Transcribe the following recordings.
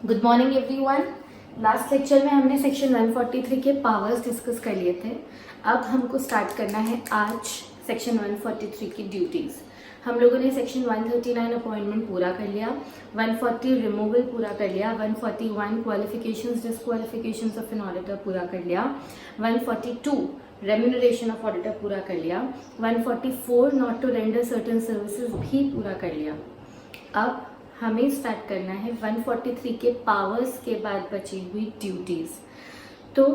Good morning everyone. Last lecture में हमने section 143 के पावर्स डिस्कस कर लिए थे। अब हमको स्टार्ट करना है आज सेक्शन 143 की ड्यूटीज़। हम लोगों ने सेक्शन 139 अपॉइंटमेंट पूरा कर लिया, 140 रिमूवल पूरा कर लिया, 141 क्वालिफिकेशंस डिस्क्वालिफिकेशंस ऑफ एन ऑडिटर पूरा कर लिया, 142 रेम्यूनरेशन ऑफ ऑडिटर पूरा कर लिया, 144 not to render certain services भी पूरा कर लिया। अब हमें स्टार्ट करना है 143 के पावर्स के बाद बची हुई ड्यूटीज़। तो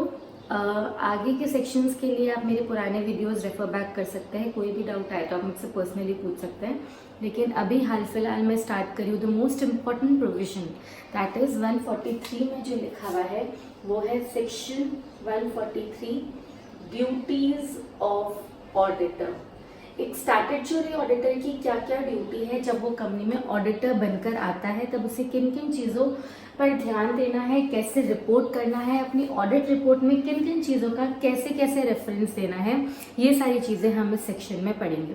आगे के सेक्शंस के लिए आप मेरे पुराने वीडियोस रेफर बैक कर सकते हैं। कोई भी डाउट आए तो आप मुझसे पर्सनली पूछ सकते हैं। लेकिन अभी हाल फिलहाल मैं स्टार्ट करी हूँ the most important provision, that is 143 में जो लिखा हुआ है वो है सेक्शन 143 ड्यूटीज़ ऑफ ऑडिटर। एक स्टैट्यूटरी ऑडिटर की क्या क्या ड्यूटी है, जब वो कंपनी में ऑडिटर बनकर आता है तब उसे किन किन चीज़ों पर ध्यान देना है, कैसे रिपोर्ट करना है, अपनी ऑडिट रिपोर्ट में किन किन चीज़ों का कैसे कैसे रेफरेंस देना है, ये सारी चीज़ें हम इस सेक्शन में पढ़ेंगे।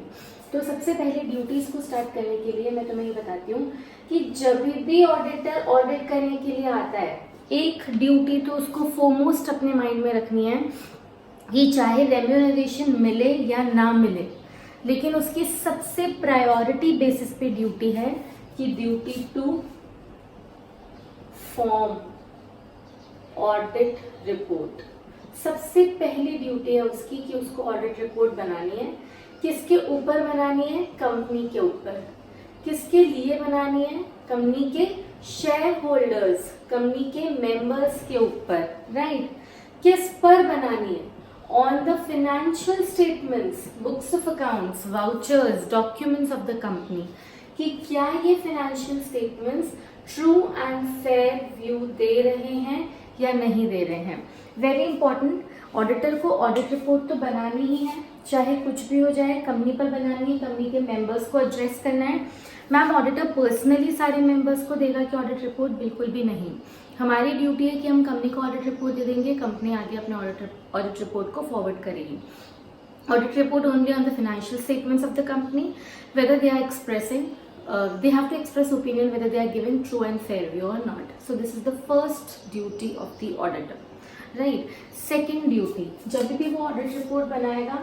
तो सबसे पहले ड्यूटीज़ को स्टार्ट करने के लिए मैं तुम्हें ये बताती हूँ कि जब भी ऑडिटर ऑडिट करने के लिए आता है, एक ड्यूटी तो उसको फोरमोस्ट अपने माइंड में रखनी है कि चाहे रेम्यूनरेशन मिले या ना मिले, लेकिन उसकी सबसे प्रायोरिटी बेसिस पे ड्यूटी है कि duty to form audit report. सबसे पहली ड्यूटी है उसकी कि उसको ऑडिट रिपोर्ट बनानी है। किसके ऊपर बनानी है? कंपनी के ऊपर। किसके लिए बनानी है? कंपनी के शेयर होल्डर्स, कंपनी के मेंबर्स के ऊपर, राइट। किस पर बनानी है? On the financial statements, books of accounts, vouchers, documents of the company, कि क्या ये financial statements true and fair view दे रहे हैं या नहीं दे रहे हैं। वेरी इंपॉर्टेंट, ऑडिटर को ऑडिट रिपोर्ट तो बनानी ही है, चाहे कुछ भी हो जाए। कंपनी पर बनानी है, कंपनी के मेंबर्स को एड्रेस करना है। मैम ऑडिटर पर्सनली सारे मेंबर्स को देगा कि ऑडिट रिपोर्ट? बिल्कुल भी नहीं। हमारी ड्यूटी है कि हम कंपनी को ऑडिट रिपोर्ट दे देंगे, कंपनी आगे अपने ऑडिट रिपोर्ट को फॉरवर्ड करेगी। Audit report only on the financial statements of the company, whether they are expressing they have to express opinion whether they are giving true and fair view or not. So this is the first duty of the auditor, right? Second duty, जब भी वो audit report बनाएगा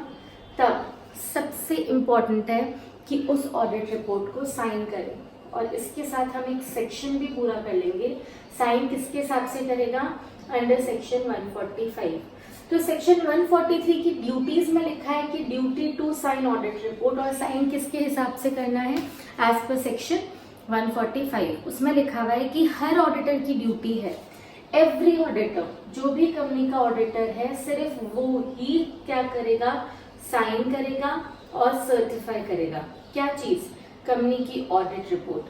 तब सबसे important है कि उस audit report को साइन करें। और इसके साथ हम एक सेक्शन भी पूरा कर लेंगे। साइन किसके हिसाब से करेगा? Under section 145। तो सेक्शन 143 की ड्यूटीज में लिखा है कि duty to sign audit report, और साइन किसके हिसाब से करना है? एज पर सेक्शन 145 उसमें लिखा हुआ है कि हर ऑडिटर की ड्यूटी है, एवरी ऑडिटर, जो भी कंपनी का ऑडिटर है, सिर्फ वो ही क्या करेगा? साइन करेगा और सर्टिफाई करेगा। क्या चीज? कंपनी की ऑडिट रिपोर्ट।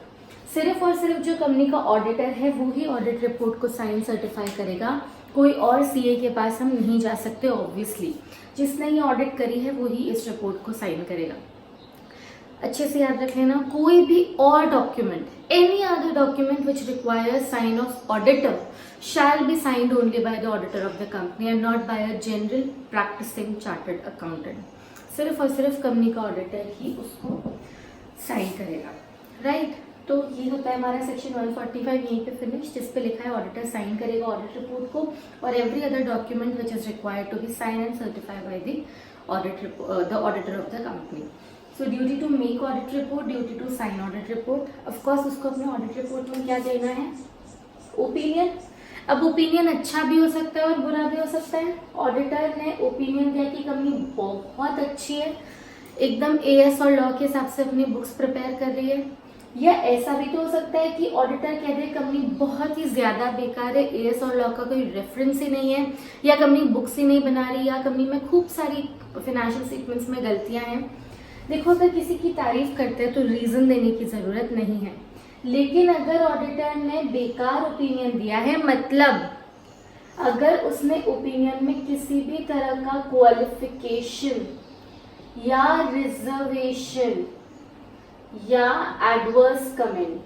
सिर्फ और सिर्फ जो कंपनी का ऑडिटर है वो ही ऑडिट रिपोर्ट को साइन सर्टिफाई करेगा। कोई और सीए के पास हम नहीं जा सकते ऑब्वियसली। जिसने ये ऑडिट करी है वो ही इस रिपोर्ट को साइन करेगा। अच्छे से याद रख लेना, कोई भी और document, any other document which requires sign of auditor shall be signed only by the auditor of the company and not by a general practicing chartered accountant। सिर्फ और सिर्फ कंपनी का ऑडिटर ही उसको साइन करेगा, राइट। तो ये होता है हमारा सेक्शन 145, यहीं पे फिनिश, जिस पे लिखा है ऑडिटर साइन करेगा ऑडिट रिपोर्ट को, और every other document which is required to be sign and certify by the auditor of the company. So duty to make audit report, duty to sign audit report. Of course उसको अपने audit report में क्या देना है? Opinion. अब opinion अच्छा भी हो सकता है और बुरा भी हो सकता है। ऑडिटर ने ओपिनियन दिया कि कंपनी बहुत अच्छी है, एकदम एएस और लॉ के हिसाब से अपनी बुक्स प्रिपेयर कर रही है, या ऐसा भी तो हो सकता है कि ऑडिटर कह दे कंपनी बहुत ही ज्यादा बेकार है, एएस और लॉ का कोई रेफरेंस ही नहीं है, या कंपनी बुक्स ही नहीं बना रही, या कंपनी में खूब सारी फाइनेंशियल स्टेटमेंट्स में गलतियां हैं। देखो, अगर किसी की तारीफ करते हैं तो रीजन देने की जरूरत नहीं है, लेकिन अगर ऑडिटर ने बेकार ओपिनियन दिया है, मतलब अगर उसने ओपिनियन में किसी भी तरह का क्वालिफिकेशन या रिजर्वेशन या एडवर्स कमेंट,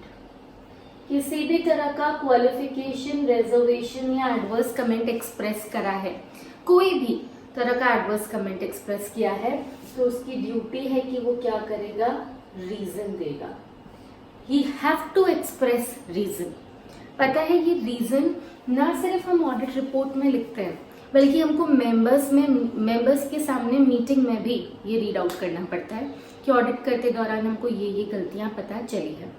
किसी भी तरह का क्वालिफिकेशन, रिजर्वेशन या एडवर्स कमेंट एक्सप्रेस करा है, कोई भी तरह का एडवर्स कमेंट एक्सप्रेस किया है, तो उसकी ड्यूटी है कि वो क्या करेगा? रीजन देगा। He have to express reason, पता है ये रीज़न ना सिर्फ हम ऑडिट रिपोर्ट में लिखते हैं, बल्कि हमको मेंबर्स के सामने मीटिंग में भी ये रीड आउट करना पड़ता है कि ऑडिट करते दौरान हमको ये गलतियाँ पता चली है.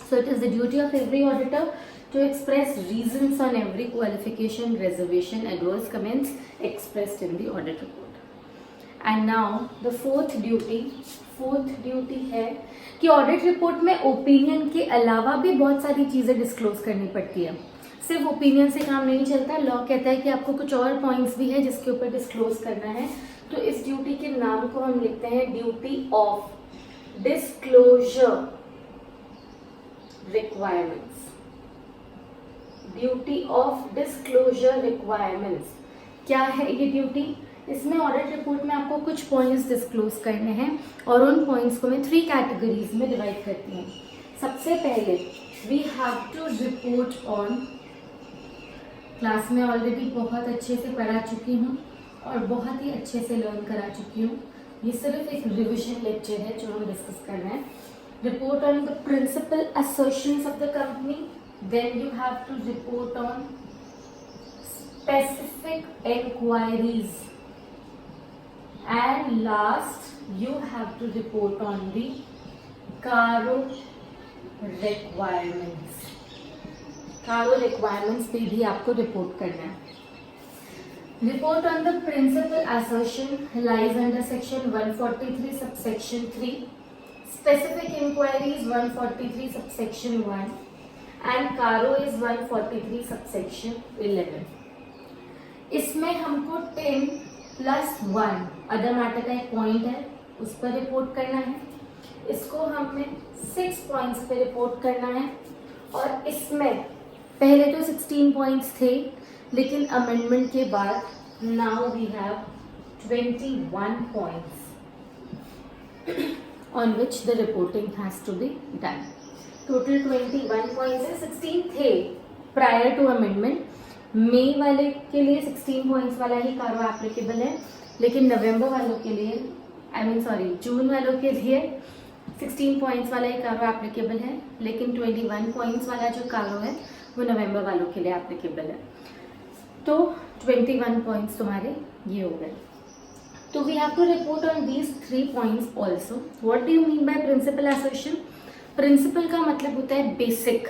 So it is the duty of every auditor to express reasons on every qualification, reservation, adverse comments expressed in the audit report. And now the fourth duty है कि ऑडिट रिपोर्ट में ओपिनियन के अलावा भी बहुत सारी चीज़ें डिस्क्लोज करनी पड़ती है. सिर्फ ओपिनियन से काम नहीं चलता. लॉ कहता है कि आपको कुछ और पॉइंट्स भी है जिसके ऊपर डिस्क्लोज करना है. तो इस ड्यूटी के नाम को हम लिखते हैं duty of disclosure requirements. Duty of disclosure requirements क्या है ये ड्यूटी? इसमें ऑडिट रिपोर्ट में आपको कुछ पॉइंट्स डिस्क्लोज करने हैं और उन पॉइंट्स को मैं 3 कैटेगरीज में डिवाइड करती हूँ. सबसे पहले we have to report on. Class में ऑलरेडी बहुत अच्छे से पढ़ा चुकी हूँ और बहुत ही अच्छे से लर्न करा चुकी हूँ. ये सिर्फ एक रिविजन लेक्चर है जो हम डिस्कस कर रहे हैं. Report on the principal assertions of the company. Then you have to report on specific inquiries. And last, you have to report on the CARO requirements. CARO requirements पे भी आपको report करना है. Report on the principal assertion lies under section 143 subsection 3. Specific inquiries 143 subsection 1 and CARO is 143 subsection 11. इसमें हमको 10+1 other matter का एक point है, उस पर रिपोर्ट करना है. इसको हमने 6 पॉइंट्स पे रिपोर्ट करना है. और इसमें पहले तो 16 पॉइंट्स थे, लेकिन अमेंडमेंट के बाद now we have 21 points on which the reporting has to be done. Total 21 points है. 16 थे प्रायर टू अमेंडमेंट. मई वाले के लिए 16 पॉइंट्स वाला ही कारो एप्लीकेबल है, लेकिन नवंबर वालों के लिए जून वालों के लिए 16 पॉइंट्स वाला ही कारो एप्लीकेबल है, लेकिन 21 पॉइंट्स वाला जो कारो है वो नवंबर वालों के लिए एप्लीकेबल है. तो 21 पॉइंट्स तुम्हारे ये हो गए. तो we have to report on these 3 points also. What do you mean by principal assertion? Principal का मतलब होता है बेसिक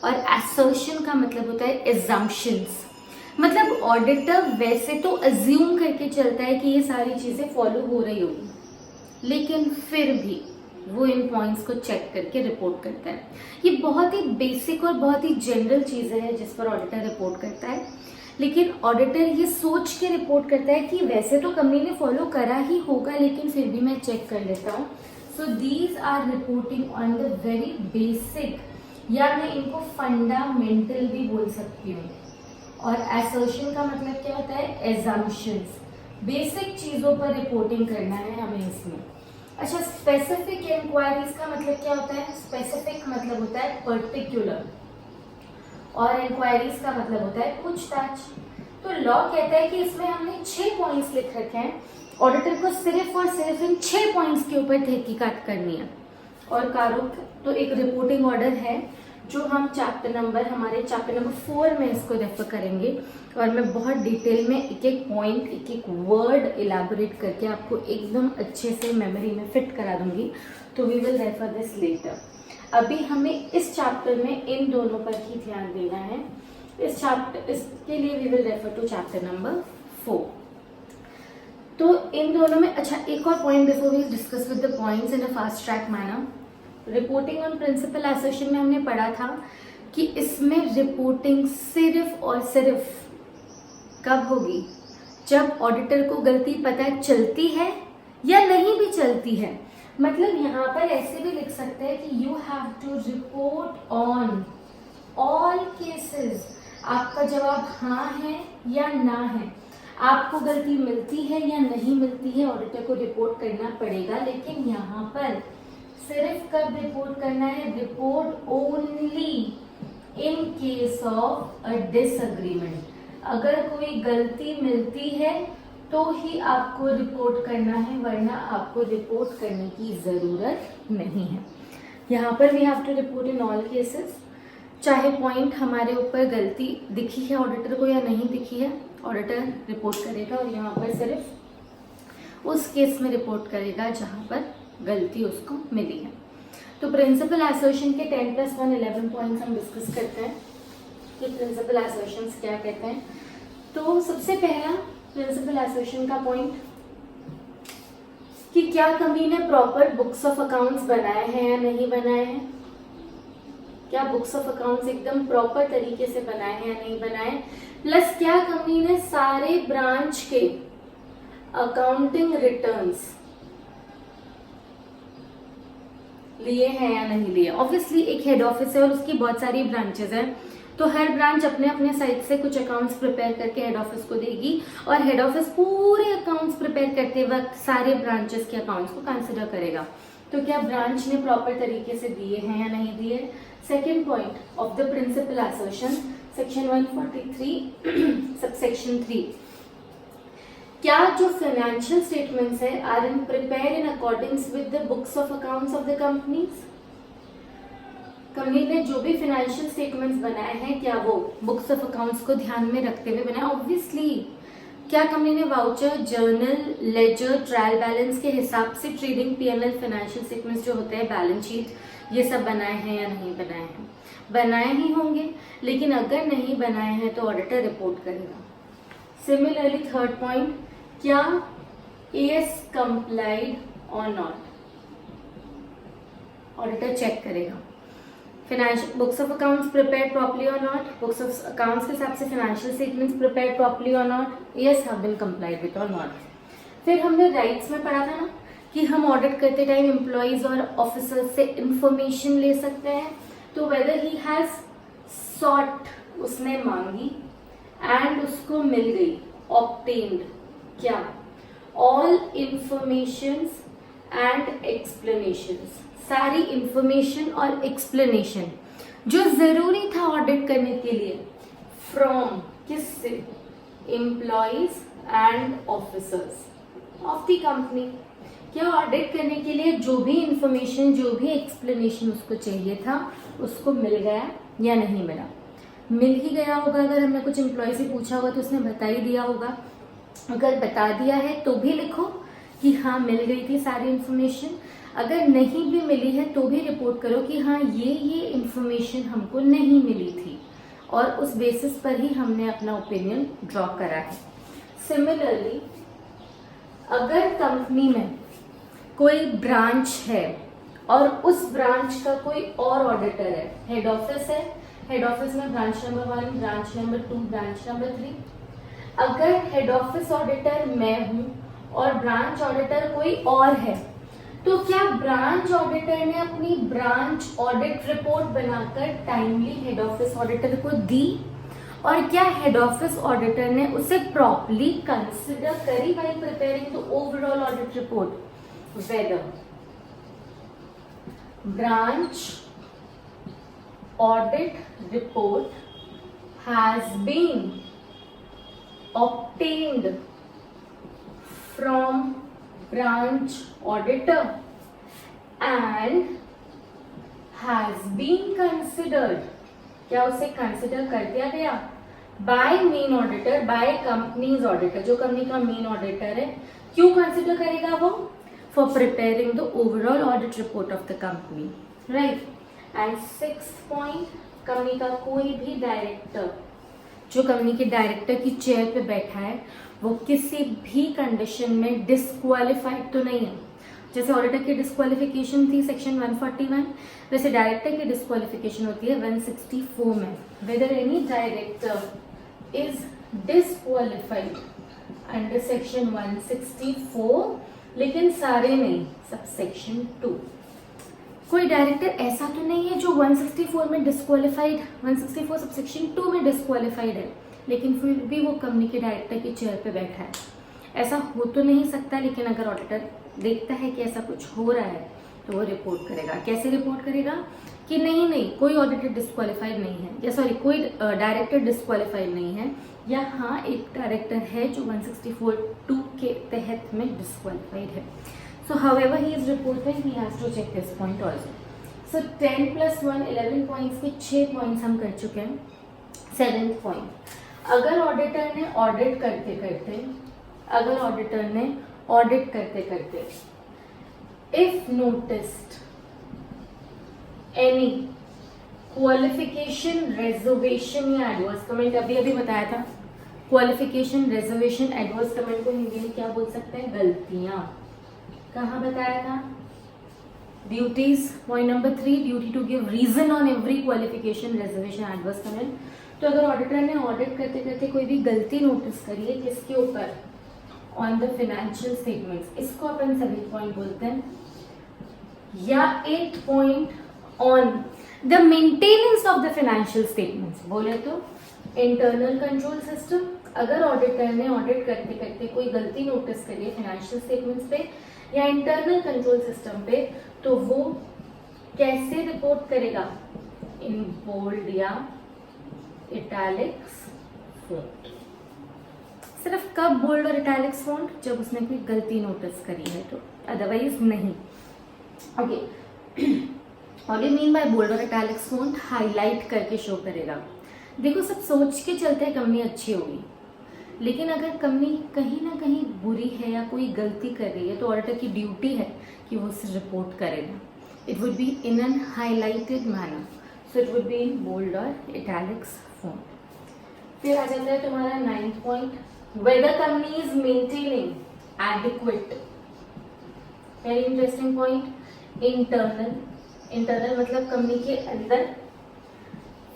और असर्शन का मतलब होता है एजम्पशंस. मतलब ऑडिटर वैसे तो अज्यूम करके चलता है कि ये सारी चीज़ें फॉलो हो रही होगी, लेकिन फिर भी वो इन पॉइंट्स को चेक करके रिपोर्ट करता है. ये बहुत ही बेसिक और बहुत ही जनरल चीज़ें हैं जिस पर ऑडिटर रिपोर्ट करता है, लेकिन ऑडिटर ये सोच के रिपोर्ट करता है कि वैसे तो कंपनी ने फॉलो करा ही होगा, लेकिन फिर भी मैं चेक कर लेता हूँ. So these are reporting on the very basic, या मैं इनको फंडामेंटल भी बोल सकती हूँ. और असर्शन का मतलब क्या होता है? एजम्पशंस. बेसिक चीज़ों पर रिपोर्टिंग करना है हमें इसमें. अच्छा, स्पेसिफिक इंक्वायरीज का मतलब क्या होता है? स्पेसिफिक मतलब होता है पर्टिकुलर और इंक्वायरीज का मतलब होता है पूछताछ. तो लॉ कहता है कि इसमें हमने 6 पॉइंट्स लिख रखे हैं. ऑडिटर को सिर्फ और सिर्फ इन 6 पॉइंट्स के ऊपर तहकीकात करनी है. और कारो तो एक रिपोर्टिंग ऑर्डर है जो हम हमारे चैप्टर नंबर 4 में इसको रेफर करेंगे, और मैं बहुत डिटेल में एक एक पॉइंट, एक एक वर्ड इलाबोरेट करके आपको एकदम अच्छे से मेमोरी में फिट करा दूंगी. तो we will refer this letter. अभी हमें इस चैप्टर में इन दोनों पर ही ध्यान देना है. इसके लिए we will refer to chapter number 4. तो इन दोनों में अच्छा एक और point before we discuss with the points in a fast track manner. Reporting on principal assertion में हमने पढ़ा था कि इसमें रिपोर्टिंग सिर्फ और सिर्फ कब होगी? जब ऑडिटर को गलती पता चलती है या नहीं भी चलती है. मतलब यहाँ पर ऐसे भी लिख सकते हैं कि you have to report on all cases. आपका जवाब हाँ है या ना है. आपको गलती मिलती है या नहीं मिलती है, ऑडिटर को रिपोर्ट करना पड़ेगा. लेकिन यहाँ पर सिर्फ कब रिपोर्ट करना है? Report only in case of a disagreement. अगर कोई गलती मिलती है तो ही आपको रिपोर्ट करना है, वरना आपको रिपोर्ट करने की जरूरत नहीं है. यहाँ पर we have to report in all cases. चाहे पॉइंट हमारे ऊपर गलती दिखी है ऑडिटर को या नहीं दिखी है, ऑडिटर रिपोर्ट करेगा और यहाँ पर सिर्फ उस केस में रिपोर्ट करेगा जहाँ पर गलती उसको मिली है। तो प्रिंसिपल असर्शन के 10+1 11 पॉइंट्स हम डिस्कस करते हैं कि प्रिंसिपल असर्शंस क्या कहते हैं। तो सबसे पहला प्रिंसिपल असर्शन का पॉइंट कि क्या कंपनी ने प्रॉपर बुक्स ऑफ अकाउंट्स बनाए हैं या नहीं बनाए हैं, क्या बुक्स ऑफ अकाउंट्स एकदम प्रॉपर तरीके से बनाए हैं या नहीं बनाए, प्लस क्या कंपनी ने सारे ब्रांच के अकाउंटिंग रिटर्न्स लिए हैं या नहीं लिए। ऑब्वियसली एक हेड ऑफिस है और उसकी बहुत सारी ब्रांचेस हैं, तो हर ब्रांच अपने अपने साइड से कुछ अकाउंट्स प्रिपेयर करके हेड ऑफिस को देगी और हेड ऑफिस पूरे अकाउंट्स प्रिपेयर करते वक्त सारे ब्रांचेस के अकाउंट्स को कंसिडर करेगा। तो क्या ब्रांच ने प्रॉपर तरीके से दिए हैं या नहीं दिए। Second point of the principal assertion, section 143 subsection 3, क्या जो फाइनेंशियल स्टेटमेंट्स है are in prepare in accordance with the books of accounts of the companies. Company ने जो भी फाइनेंशियल स्टेटमेंट्स बनाए हैं क्या वो बुक्स ऑफ अकाउंट्स को ध्यान में रखते हुए बनाए। ऑब्वियसली क्या कंपनी ने voucher, journal, ledger, trial balance के हिसाब से ट्रेडिंग पीएनएल फाइनेंशियल स्टेटमेंट्स जो होते हैं, बैलेंस शीट, ये सब बनाए हैं या नहीं बनाए हैं। बनाए ही होंगे, लेकिन अगर नहीं बनाए हैं तो ऑडिटर रिपोर्ट करेगा। सिमिलरली थर्ड पॉइंट, क्या एएस कंप्लाइड और नॉट, ऑडिटर चेक करेगा। Financial books of accounts prepared properly और नॉट, बुक्स ऑफ अकाउंट्स के हिसाब से फाइनेंशियल स्टेटमेंट्स प्रिपेयर्ड प्रॉपर्ली और not, yes have been complied with और नॉट। फिर हमने राइट्स में पढ़ा था ना कि हम ऑडिट करते टाइम एम्प्लॉइज और ऑफिसर्स से इंफॉर्मेशन ले सकते हैं। तो वेदर ही हैज सॉट, उसने मांगी एंड उसको मिल गई, ऑब्टेन्ड, क्या ऑल इंफॉर्मेशंस एंड एक्सप्लेनेशंस, सारी इंफॉर्मेशन और एक्सप्लेनेशन जो जरूरी था ऑडिट करने के लिए, फ्रॉम किससे, employees and officers of the company. क्या ऑडिट करने के लिए जो भी इंफॉर्मेशन, जो भी एक्सप्लेनेशन उसको चाहिए था उसको मिल गया या नहीं मिला। मिल ही गया होगा, अगर हमने कुछ एम्प्लॉय से पूछा होगा तो उसने बता ही दिया होगा। अगर बता दिया है तो भी लिखो कि हाँ मिल गई थी सारी इंफॉर्मेशन। अगर नहीं भी मिली है तो भी रिपोर्ट करो कि हाँ ये इंफॉर्मेशन हमको नहीं मिली थी और उस बेसिस पर ही हमने अपना ओपिनियन ड्रॉ करा है। सिमिलरली अगर कंपनी में कोई ब्रांच है और उस ब्रांच का कोई और ऑडिटर है, हेड ऑफिस है, हेड ऑफिस में branch number 1, branch number 2, branch number 3, अगर हेड ऑफिस ऑडिटर मैं हूं और ब्रांच ऑडिटर कोई और है, तो क्या ब्रांच ऑडिटर ने अपनी ब्रांच ऑडिट रिपोर्ट बनाकर टाइमली हेड ऑफिस ऑडिटर को दी और क्या हेड ऑफिस ऑडिटर ने उसे प्रॉपर्ली कंसिडर करी while preparing the overall audit report. Whether branch audit report has been obtained from branch auditor and has been considered, क्या उसे कंसिडर कर दिया गया by main auditor, by companies auditor, जो company का मेन ऑडिटर है। क्यों कंसिडर करेगा वो? For preparing the overall audit report of the company, right. And 6th point, company का कोई भी डायरेक्टर जो कंपनी के डायरेक्टर की चेयर पे बैठा है वो किसी भी कंडीशन में डिस्क्वालिफाइड तो नहीं है। जैसे ऑडिटर की डिस्क्वालिफिकेशन थी सेक्शन 141, वैसे डायरेक्टर की डिस्क्वालिफिकेशन होती है 164 में। Whether any director is disqualified under section 164, लेकिन सारे नहीं, सब सेक्शन 2। कोई डायरेक्टर ऐसा तो नहीं है जो 164 में डिस्क्वालिफाइड, 164 सब सेक्शन 2 में डिस्क्वालिफाइड है, लेकिन फिर भी वो कंपनी के डायरेक्टर की चेयर पे बैठा है। ऐसा हो तो नहीं सकता, लेकिन अगर ऑडिटर देखता है कि ऐसा कुछ हो रहा है तो वो रिपोर्ट करेगा। कैसे रिपोर्ट करेगा? कि नहीं कोई ऑडिटर डिस्क्वालिफाइड नहीं है, या सॉरी कोई डायरेक्टर डिस्क्वालिफाइड नहीं है, या हाँ एक डायरेक्टर है जो 164(2) के तहत में डिस्क्वालिफाइड है। So however he is reporting, he has to check this point also. So 10 + 1 11 points के 6 पॉइंट्स हम कर चुके हैं. 7th पॉइंट, अगर ऑडिटर ने ऑडिट करते करते if noticed any qualification, reservation या एडवर्स कमेंट, अभी बताया था क्वालिफिकेशन, रिजर्वेशन, एडवर्स कमेंट को हिंदी में क्या बोल सकते हैं? गलतियां. कहाँ बताया था? Duties. Point number 3, duty to give reason on every qualification, reservation, adverse comment. तो अगर ऑडिटर ने ऑडिट करते करते कोई भी गलती नोटिस करी है, किसके ऊपर? ऑन द फाइनेंशियल स्टेटमेंट्स, इसको अपन 7th पॉइंट बोलते हैं. या 8th point, on the maintenance of the financial statements, बोले तो इंटरनल कंट्रोल सिस्टम. अगर ऑडिटर ने ऑडिट करते करते कोई गलती नोटिस करी है फाइनेंशियल स्टेटमेंट्स पे या इंटरनल कंट्रोल सिस्टम पे, तो वो कैसे रिपोर्ट करेगा? इन बोल्ड या इटैलिक्स फॉन्ट. सिर्फ कब बोल्ड और इटैलिक्स फॉन्ट? जब उसने कोई गलती नोटिस करी है तो, अदरवाइज नहीं. Okay, what do you mean by bold और इटैलिक्स फॉन्ट? हाईलाइट करके शो करेगा. देखो, सब सोच के चलते हैं कंपनी अच्छी होगी, लेकिन अगर कंपनी कहीं ना कहीं बुरी है या कोई गलती कर रही है तो ऑडिटर की ड्यूटी है कि वो उसे रिपोर्ट करेगा. It would be in an highlighted manner, so it would be in bold और इटैलिक्स फॉन्ट. फिर आ जाता है तुम्हारा 9th point, whether company is maintaining adequate. Very interesting point. Internal मतलब कंपनी के अंदर,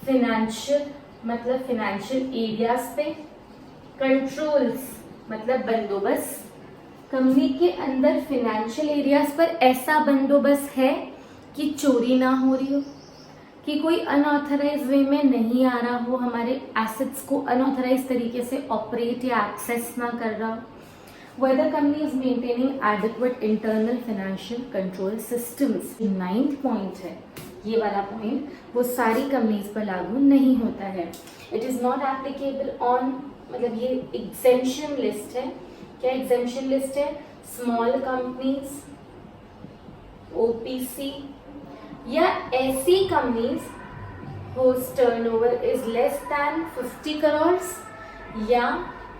फाइनेंशियल मतलब फाइनेंशियल एरियाज पे, कंट्रोल्स मतलब बंदोबस्त. कंपनी के अंदर फाइनेंशियल एरियाज पर ऐसा बंदोबस्त है कि चोरी ना हो रही हो, कि कोई अनऑथराइज वे में नहीं आ रहा हो, हमारे एसेट्स को अनऑथराइज तरीके से ऑपरेट या एक्सेस ना कर रहा हो. Whether company is maintaining adequate internal financial control systems. 9th point है, ये वाला पॉइंट वो सारी कंपनीज पर लागू नहीं होता है. It is not applicable on, मतलब ये एग्जेम्पशन लिस्ट है. क्या एग्जेम्पशन लिस्ट है? स्मॉल कंपनीज, ओपीसी, या ऐसी companies whose turnover is less than 50 crores या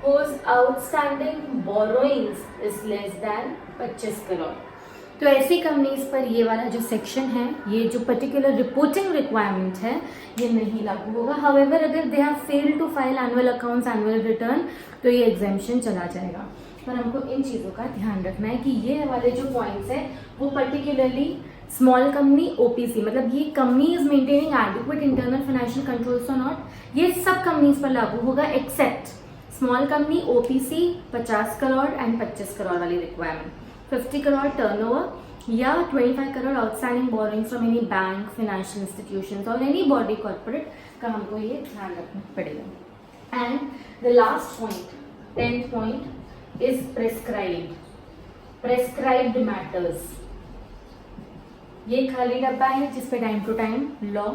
whose outstanding borrowings is less than 25 crore. तो ऐसी कंपनीज पर ये वाला जो सेक्शन है, ये जो पर्टिकुलर रिपोर्टिंग रिक्वायरमेंट है, ये नहीं लागू होगा. हाउएवर अगर they have failed to file annual accounts, annual return, तो ये एग्जेम्पशन चला जाएगा. पर हमको इन चीज़ों का ध्यान रखना है कि ये वाले जो पॉइंट्स हैं वो पर्टिकुलरली स्मॉल कंपनी, ओपीसी, मतलब ये company is maintaining adequate internal financial controls और नॉट, ये सब कंपनीज पर लागू होगा except small company, OPC 50 crore and 25 crore वाली रिक्वायरमेंट. 50 करोड़ टर्नओवर या 25 crore outstanding borrowing from any bank, financial institutions और एनी बॉडी कॉर्पोरेट का हमको ये ध्यान रखना पड़ेगा. And the last point, 10th point is prescribed matters. ये खाली डब्बा है जिसपे टाइम टू टाइम लॉ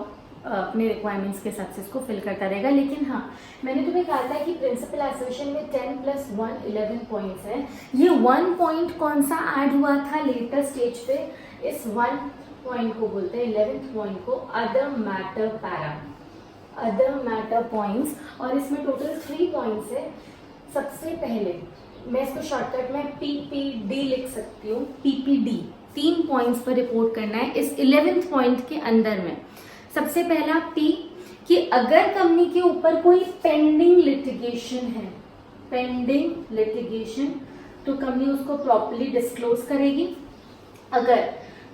अपने रिक्वायरमेंट्स के हिसाब से इसको फिल करता रहेगा. लेकिन हाँ, मैंने तुम्हें कहा था कि प्रिंसिपल एसोसिएशन में 10 + 1 11 पॉइंट्स हैं. ये 1 पॉइंट कौन सा ऐड हुआ था लेटर स्टेज पे? इस 1 पॉइंट को बोलते हैं, 11th पॉइंट को other matter para, other matter points. और इसमें टोटल 3 पॉइंट्स है. सबसे पहले मैं इसको शॉर्टकट में PPD लिख सकती हूँ. PPD 3 पॉइंट्स पर रिपोर्ट करना है इस 11th पॉइंट के अंदर में. सबसे पहला P, कि अगर कंपनी के ऊपर कोई पेंडिंग लिटिगेशन है, पेंडिंग लिटिगेशन, तो कंपनी उसको प्रॉपर्ली डिस्क्लोज करेगी. अगर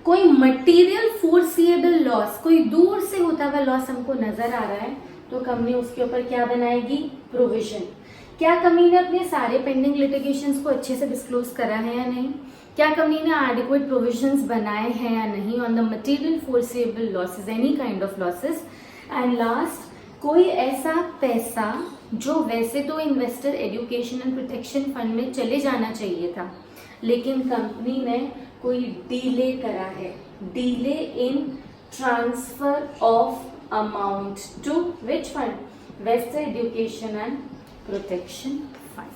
कोई मटेरियल फोर्सिएबल लॉस, कोई दूर से होता हुआ लॉस हमको नजर आ रहा है, तो कंपनी उसके ऊपर क्या बनाएगी? प्रोविजन. क्या कंपनी ने अपने सारे पेंडिंग लिटिगेशंस को अच्छे से डिस्क्लोज करा है या नहीं? क्या कंपनी ने एडिक्वेट प्रोविजंस बनाए हैं या नहीं on the material forcible losses, any kind of losses. And last, कोई ऐसा पैसा जो वैसे तो investor education and protection fund में चले जाना चाहिए था, लेकिन कंपनी ने कोई डीले करा है, delay in transfer of amount to which fund? Investor education and protection fund.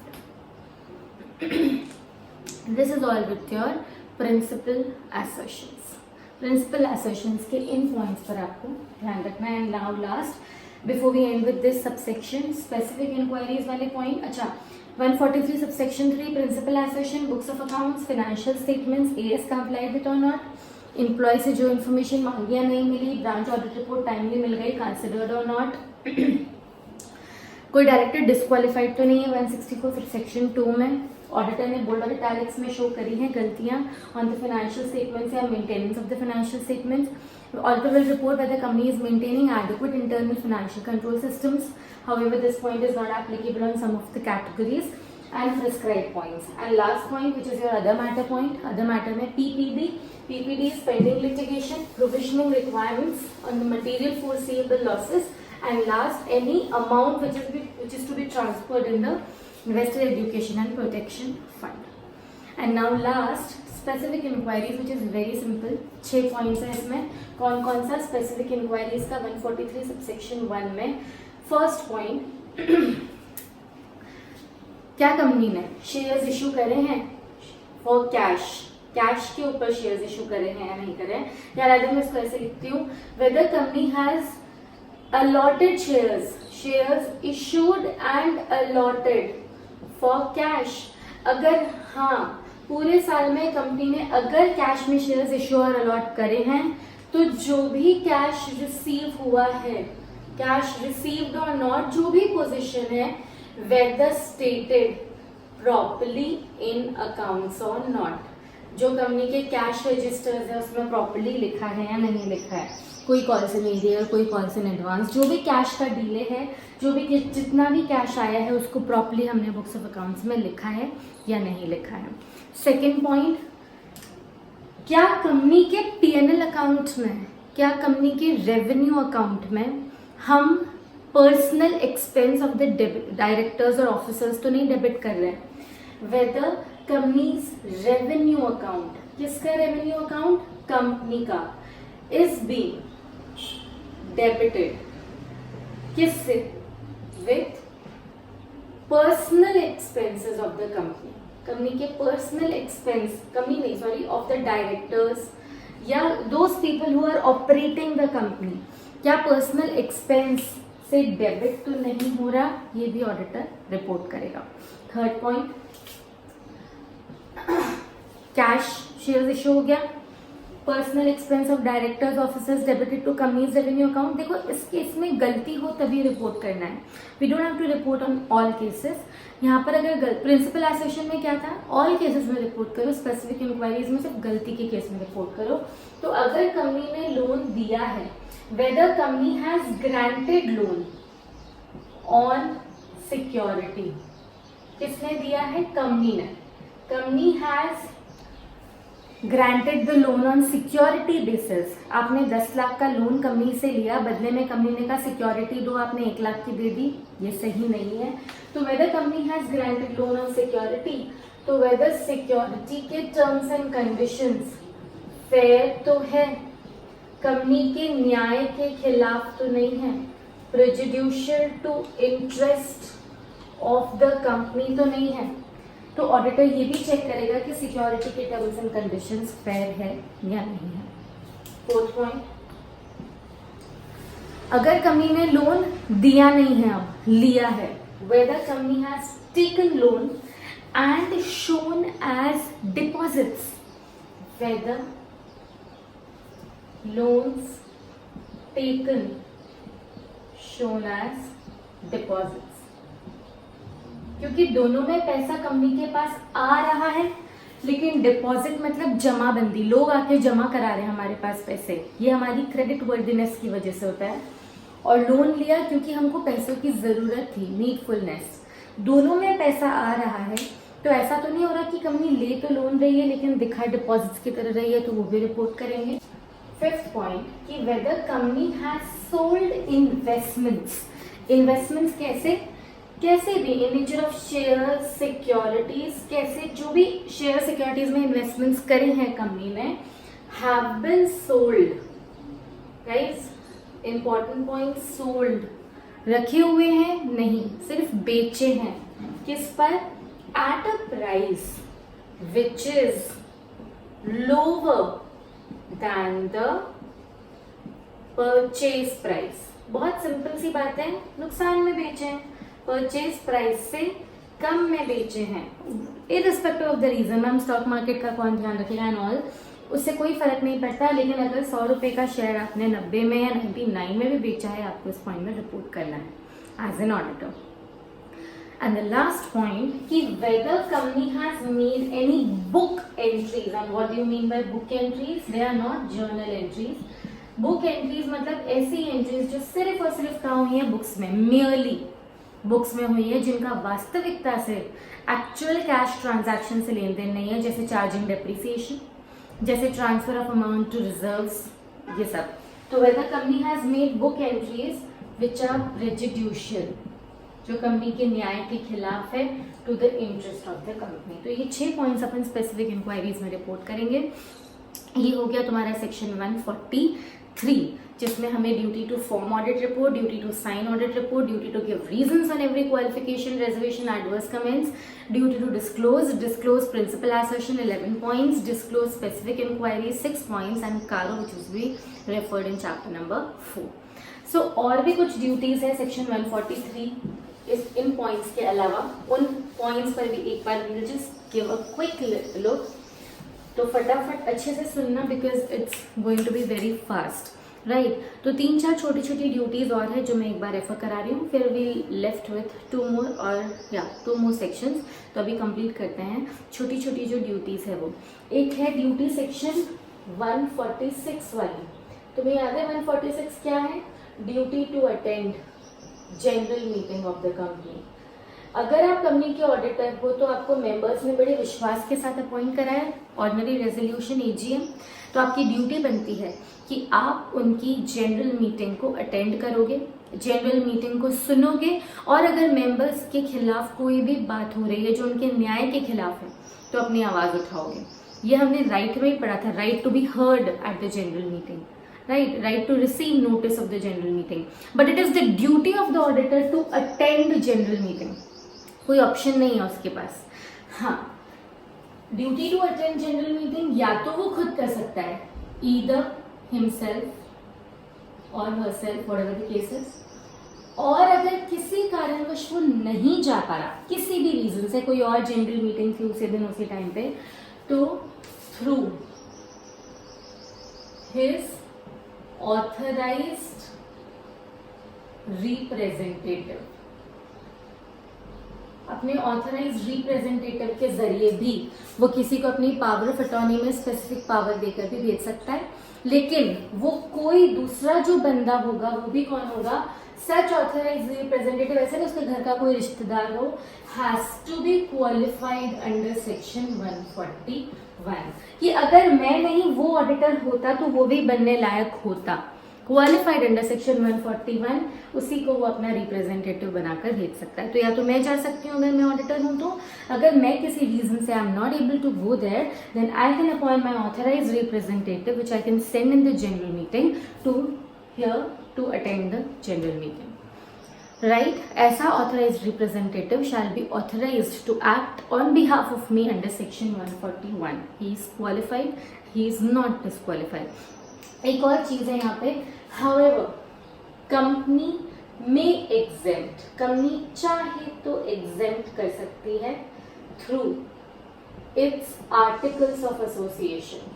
This is all with your principal assertions. Principal assertions के इन पॉइंट्स पर आपको ध्यान रखना है। And now last before we end with this subsection specific inquiries वाले point. अच्छा, 143 subsection 3 principal assertion, books of accounts, financial statements, AS complied with और नॉट, एम्प्लॉय से जो इन्फॉर्मेशन मांगी या नहीं मिली, ब्रांच ऑडिट रिपोर्ट टाइमली मिल गई, कंसिडर्ड और नॉट, कोई डायरेक्टर डिस्क्वालिफाइड तो नहीं है 164 सबसेक्शन 2 में, ऑडिटर ने बोल्ड और इटैलिक्स में शो करी हैं गलतियां ऑन द फाइनेंशियल स्टेटमेंट्स या maintenance of the financial statements, auditor will report whether company is maintaining adequate internal financial control systems. However, this point is not applicable on some of the categories and prescribed points. And last point, which is your other matter point. Other matter में PPD. PPD is pending litigation, provisioning requirements on the material foreseeable losses, and last, any amount which is to be transferred in the investor education and protection fund. And now last, specific inquiries, which is very simple. 6 points है इसमें। कौन कौन सा specific inquiries का 143 subsection 1 में। First point, क्या company ने shares issue करे हैं फॉर कैश के ऊपर शेयर्स इशू करे हैं या नहीं करे हैं, या रादर मैं इसको ऐसे लिखती हूँ, weather company has allotted shares issued and allotted for cash। अगर हाँ पूरे साल में कंपनी ने अगर कैश में शेयर्स इशू और अलॉट करे हैं, तो जो भी कैश रिसीव हुआ है, कैश रिसीव्ड और नॉट, जो भी पोजीशन है, वेदर स्टेटेड प्रॉपर्ली इन अकाउंट्स और नॉट, जो कंपनी के कैश रजिस्टर्स है उसमें प्रॉपर्ली लिखा है या नहीं लिखा है, कोई कॉल से मीडियर, कोई कॉल से एडवांस, जो भी कैश का डीले है, जो भी जितना भी कैश आया है उसको प्रॉपर्ली हमने बुक्स ऑफ अकाउंट्स में लिखा है या नहीं लिखा है। सेकेंड पॉइंट, क्या कंपनी के पीएनएल अकाउंट में, क्या कंपनी के रेवेन्यू अकाउंट में हम personal expense of the directors और ऑफिसर्स तो नहीं डेबिट कर रहे हैं, वेदर कंपनीज रेवेन्यू अकाउंट, किसका रेवेन्यू अकाउंट, कंपनी का, इज बीइंग डेबिटेड किससे, with personal expenses of the company, company के पर्सनल एक्सपेंस, कंपनी नहीं सॉरी, ऑफ द डायरेक्टर्स या those people who are operating the company, क्या personal expense से debit तो नहीं हो रहा, ये भी ऑडिटर रिपोर्ट करेगा। Third point, cash shares issue हो गया, personal expense of directors officers debited to companies revenue account. देखो इस केस में गलती हो तभी रिपोर्ट करना है, we don't have to report on all cases. यहाँ पर अगर प्रिंसिपल असर्शन में क्या था, ऑल केसेस में रिपोर्ट करो, स्पेसिफिक इंक्वायरीज में सिर्फ गलती के केस में रिपोर्ट करो। तो अगर कंपनी ने लोन दिया है, whether company has granted loan on security, किसने दिया है, कंपनी ने, company has granted the loan on security basis, आपने 10 लाख का लोन कंपनी से लिया, बदले में कंपनी ने कहा सिक्योरिटी दो, आपने 1 लाख की दे दी, ये सही नहीं है। तो weather company has granted loan on security, तो वेदर सिक्योरिटी के टर्म्स एंड कंडीशंस फेयर तो है, कंपनी के न्याय के खिलाफ तो नहीं है, prejudicial to interest of the company तो नहीं है। तो ऑडिटर ये भी चेक करेगा कि सिक्योरिटी के टर्म्स एंड कंडीशंस फेयर है या नहीं है। फोर्थ पॉइंट, अगर कंपनी ने लोन दिया नहीं है, अब लिया है, whether company has taken loan and shown as deposits, whether loans taken shown as deposits, क्योंकि दोनों में पैसा कंपनी के पास आ रहा है, लेकिन डिपॉजिट मतलब जमाबंदी, लोग आके जमा करा रहे हैं हमारे पास पैसे, ये हमारी क्रेडिट वर्दीनेस की वजह से होता है। और लोन लिया क्योंकि हमको पैसों की जरूरत थी, नीडफुलनेस, दोनों में पैसा आ रहा है। तो ऐसा तो नहीं हो रहा कि कंपनी ले तो लोन रही है लेकिन दिखा डिपॉजिट्स की तरह रही है, तो वो भी रिपोर्ट करेंगे। फिफ्थ पॉइंट कि weather company has sold investments, investments कैसे भी in nature of share securities, कैसे जो भी शेयर सिक्योरिटीज में इन्वेस्टमेंट्स करे हैं कंपनी ने, have been sold, guys important point, sold, रखे हुए हैं नहीं, सिर्फ बेचे हैं, किस पर, at a price which is lower than the purchase price. बहुत सिंपल सी बात है, नुकसान में बेचे हैं, परचेज प्राइस से कम में बेचे हैं, irrespective of the reason. Ma'am stock market का कौन ध्यान रखेगा एंड ऑल, उससे कोई फर्क नहीं पड़ता। लेकिन अगर 100 रुपए का शेयर आपने 90 में या 99 में भी बेचा है, आपको इस पॉइंट में रिपोर्ट करना है as an auditor. And the last point, कि whether company has made any book entries. And what do you mean by book entries? They are not journal entries. Book entries मतलब ऐसी entries जो सिर्फ और सिर्फ कहाँ हुई है, बुक्स में, merely बुक्स में हुई है, जिनका वास्तविकता से एक्चुअल कैश ट्रांजैक्शन से लेन देन नहीं है, जैसे चार्जिंग डेप्रिसिएशन, जैसे transfer of amount to reserves, ये सब। तो whether company has made book entries which are prejudicial, जो कंपनी के न्याय के खिलाफ है, to the interest of the company. तो ये 6 पॉइंट्स अपन स्पेसिफिक इंक्वायरीज में रिपोर्ट करेंगे। ये हो गया तुम्हारा सेक्शन 143, जिसमें हमें duty to form audit report, duty to sign audit report, duty to give reasons on every qualification, reservation, adverse comments, duty to disclose principal assertion 11 points, disclose specific inquiry 6 points and कारो which will be referred in chapter number 4। सो और भी कुछ duties है section 143 इन points के अलावा। उन points पर भी एक बार will just give a quick look, तो फटाफट अच्छे से सुनना because it's going to be very fast, right. तो 3-4 छोटी छोटी ड्यूटीज और है जो मैं एक बार रेफर करा रही हूँ, फिर we left with 2 more sections. तो अभी कंप्लीट करते हैं छोटी छोटी जो ड्यूटीज है वो। एक है ड्यूटी सेक्शन 146 वाली, तुम्हें याद है 146 क्या है? Duty to attend general meeting of the company. अगर आप कंपनी के ऑडिटर हो तो आपको मेंबर्स ने बड़े विश्वास के साथ अपॉइंट करा है, ऑर्डिनरी रेजोल्यूशन एजीएम, तो आपकी ड्यूटी बनती है कि आप उनकी जनरल मीटिंग को अटेंड करोगे, जनरल मीटिंग को सुनोगे, और अगर मेंबर्स के खिलाफ कोई भी बात हो रही है जो उनके न्याय के खिलाफ है तो अपनी आवाज उठाओगे। ये हमने राइट में ही पढ़ा था, right to be heard at the general meeting, right to receive notice of the general meeting, but it is the duty of the auditor to attend general meeting। कोई ऑप्शन नहीं है उसके पास। हाँ, duty to attend general meeting या तो वो खुद कर सकता है, either himself or herself, whatever the case is, और अगर किसी कारणवश वो नहीं जा पा रहा, किसी भी रीजन से, कोई और जनरल मीटिंग थी उसी दिन उसी टाइम पे, तो थ्रू his authorized representative, अपने ऑथराइज रिप्रेजेंटेटिव के जरिए भी वो किसी को अपनी पावर ऑफ अटॉर्नी में स्पेसिफिक पावर देकर भी भेज सकता है। लेकिन वो कोई दूसरा जो बंदा होगा वो भी कौन होगा? सच ऑथराइज रिप्रेजेंटेटिव, ऐसे नहीं उसके घर का कोई रिश्तेदार हो, has to be qualified under section 141, कि अगर मैं नहीं वो ऑडिटर होता तो वो भी बनने लायक होता। क्वालिफाइड अंडर सेक्शन 141, उसी को वो अपना रिप्रेजेंटेटिव बनाकर भेज सकता है। तो या तो मैं जा सकती हूँ अगर मैं ऑडिटर हूँ तो, अगर मैं किसी रीजन से I am not able to go there, then I can appoint my authorise representative which I can send in the general meeting to here to attend the general meeting, right? ऐसा authorized representative shall be authorized to act on behalf of me under section 141. He is qualified, he is not disqualified. एक और चीज है यहाँ पे, however, company may exempt, company चाहे तो exempt कर सकती है through its articles of association.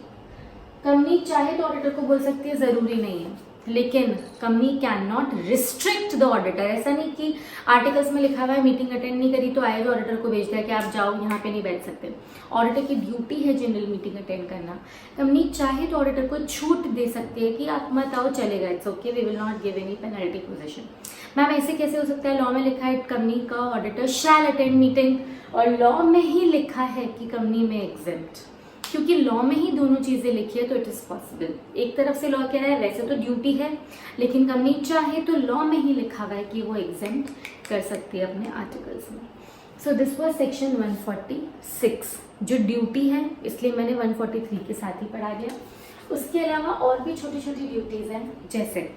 Company चाहे तो ऑडिटर को बोल सकती है, जरूरी नहीं है, लेकिन company can not restrict the auditor. ऐसा नहीं कि आर्टिकल्स में लिखा हुआ है मीटिंग अटेंड नहीं करी तो आएगा ऑडिटर को भेज दिया कि आप जाओ यहाँ पे नहीं बैठ सकते। ऑडिटर की ड्यूटी है जनरल मीटिंग अटेंड करना। कंपनी चाहे तो ऑडिटर को छूट दे सकती है कि आप मत आओ, चलेगा, it's okay, we will not give any penalty position. Ma'am ऐसे कैसे हो सकता है? लॉ में लिखा है कंपनी का ऑडिटर शैल अटेंड मीटिंग, और लॉ में ही लिखा है कि कंपनी में एग्जेम्प्ट, क्योंकि लॉ में ही दोनों चीजें लिखी है तो इट इज पॉसिबल। एक तरफ से लॉ कह रहा है वैसे तो ड्यूटी है, लेकिन कंपनी चाहे तो लॉ में ही लिखा हुआ है कि वो एग्जेम्प्ट कर सकती है अपने आर्टिकल्स में। सो दिस वाज सेक्शन 146 जो ड्यूटी है, इसलिए मैंने 143 के साथ ही पढ़ा दिया। उसके अलावा और भी छोटी छोटी ड्यूटीज हैं, जैसे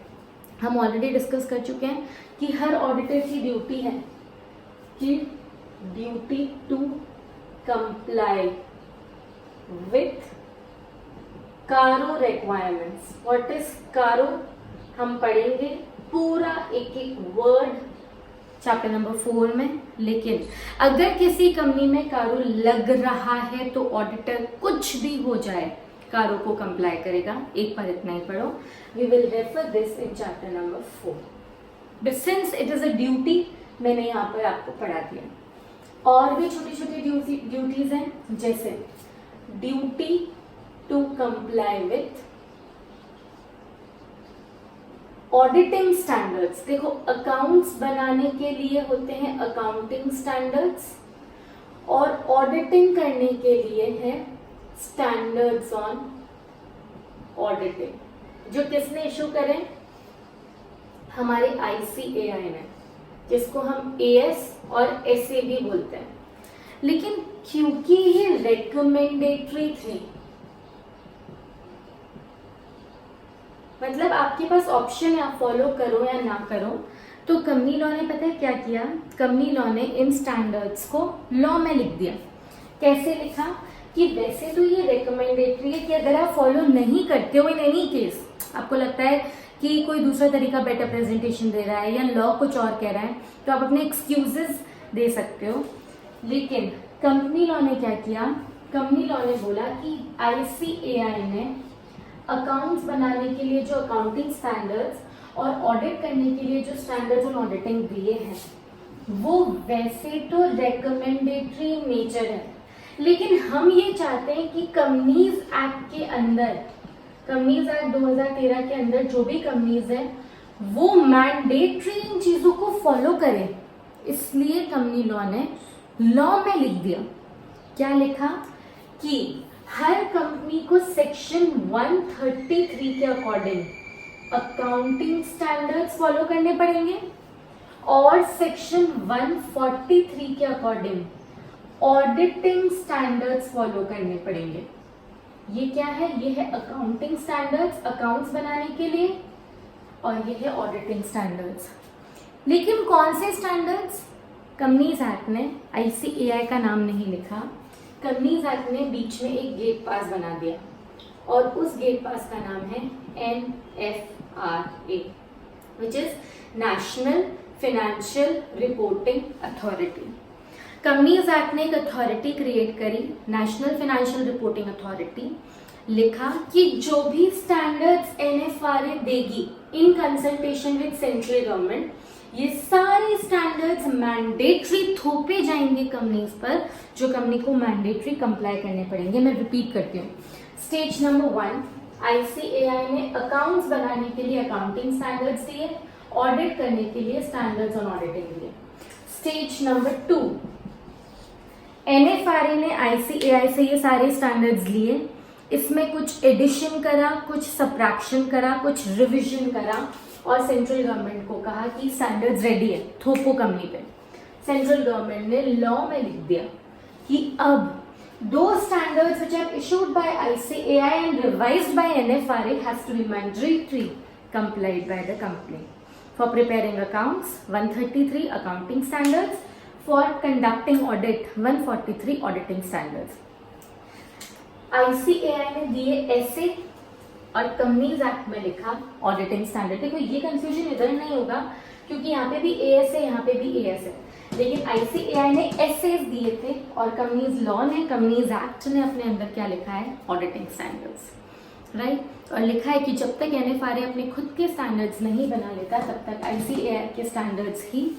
हम ऑलरेडी डिस्कस कर चुके हैं कि हर ऑडिटर की ड्यूटी है कि ड्यूटी टू कंप्लाई with कारो रिक्वायरमेंट्स। व्हाट इज कारो? हम पढ़ेंगे पूरा एक एक वर्ड चैप्टर नंबर 4 में। लेकिन अगर किसी कंपनी में कारो लग रहा है तो ऑडिटर कुछ भी हो जाए कारो को कंप्लाई करेगा। एक बार इतना ही पढ़ो। We will refer this in chapter number 4। Since it is a duty, मैंने यहाँ पर आपको पढ़ा दिया। और भी छोटी छोटी ड्यूटीज हैं, जैसे duty to comply with auditing standards. देखो, अकाउंट्स बनाने के लिए होते हैं अकाउंटिंग स्टैंडर्ड्स और ऑडिटिंग करने के लिए है स्टैंडर्ड्स ऑन ऑडिटिंग, जो किसने इशू करें? हमारे ICAI ने, जिसको हम AS और SA भी बोलते हैं। लेकिन क्योंकि ये रेकमेंडेटरी थे, मतलब आपके पास ऑप्शन है, आप फॉलो करो या ना करो, तो कंपनी लॉ ने पता है क्या किया? कंपनी लॉ ने इन स्टैंडर्ड्स को लॉ में लिख दिया। कैसे लिखा? कि वैसे तो ये रिकमेंडेटरी है कि अगर आप फॉलो नहीं करते हो, इन एनी केस आपको लगता है कि कोई दूसरा तरीका बेटर प्रेजेंटेशन दे रहा है या लॉ कुछ और कह रहा है, तो आप अपने एक्सक्यूजेस दे सकते हो। लेकिन कंपनी लॉ ने क्या किया? कंपनी लॉ ने बोला कि ICAI ने अकाउंट्स बनाने के लिए जो अकाउंटिंग स्टैंडर्ड्स और ऑडिट करने के लिए जो स्टैंडर्ड्स ऑन ऑडिटिंग दिए हैं, वो वैसे तो रेकमेंडेटरी नेचर है, लेकिन हम ये चाहते हैं कि कंपनीज एक्ट के अंदर, कंपनीज एक्ट 2013 के अंदर जो भी कंपनीज है वो मैंडेटरी इन चीजों को फॉलो करें। इसलिए कंपनी लॉ ने लॉ में लिख दिया। क्या लिखा? कि हर कंपनी को सेक्शन 133 के अकॉर्डिंग अकाउंटिंग स्टैंडर्ड्स फॉलो करने पड़ेंगे और सेक्शन 143 के अकॉर्डिंग ऑडिटिंग स्टैंडर्ड्स फॉलो करने पड़ेंगे। ये क्या है? ये है अकाउंटिंग स्टैंडर्ड्स अकाउंट्स बनाने के लिए, और ये है ऑडिटिंग स्टैंडर्ड्स। लेकिन कौन से स्टैंडर्ड्स? कंपनीज एक्ट ने ICAI का नाम नहीं लिखा। कंपनीज एक्ट ने बीच में एक गेट पास बना दिया और उस गेट पास का नाम है NFRA, which is national financial reporting authority. Companies act ने एक अथॉरिटी क्रिएट करी, नेशनल फाइनेंशियल रिपोर्टिंग अथॉरिटी। लिखा कि जो भी स्टैंडर्ड्स NFRA देगी in consultation with central government, ये सारे स्टैंडर्ड्स मैंडेटरी थोपे जाएंगे कंपनीज पर, जो कंपनी को मैंडेटरी कंप्लाई करने पड़ेंगे। मैं रिपीट करती हूँ। स्टेज नंबर 1, ICAI ने अकाउंट्स बनाने के लिए अकाउंटिंग स्टैंडर्ड्स दिए, ऑडिट करने के लिए स्टैंडर्ड्स ऑन ऑडिटिंग दिए। स्टेज नंबर 2, NFRA ने ICAI से ये सारे स्टैंडर्ड्स लिए, इसमें कुछ एडिशन करा, कुछ सब्ट्रैक्शन करा, कुछ रिविजन करा और सेंट्रल गवर्नमेंट को कहा कि स्टैंडर्ड्स रेडी है, थोपो कंपनी पे। सेंट्रल गवर्नमेंट ने लॉ में लिख दिया कि अब दो standards which are issued by ICAI and revised by NFRA has to be mandatory complied by the company for preparing accounts 133 accounting standards, for conducting audit 143 auditing standards. ICAI ने दिए ऐसे और कंपनीज एक्ट में लिखा auditing standard. देखो, ये confusion इधर नहीं होगा क्योंकि यहाँ पे भी AS है, यहाँ पे भी AS है, लेकिन ICAI ने एसएस दिए थे और कंपनीज लॉ ने, कंपनीज एक्ट ने अपने अंदर क्या लिखा है? Auditing standards, right. और लिखा है कि जब तक NFRA अपने खुद के स्टैंडर्ड्स नहीं बना लेता तब तक ICAI के स्टैंडर्ड्स ही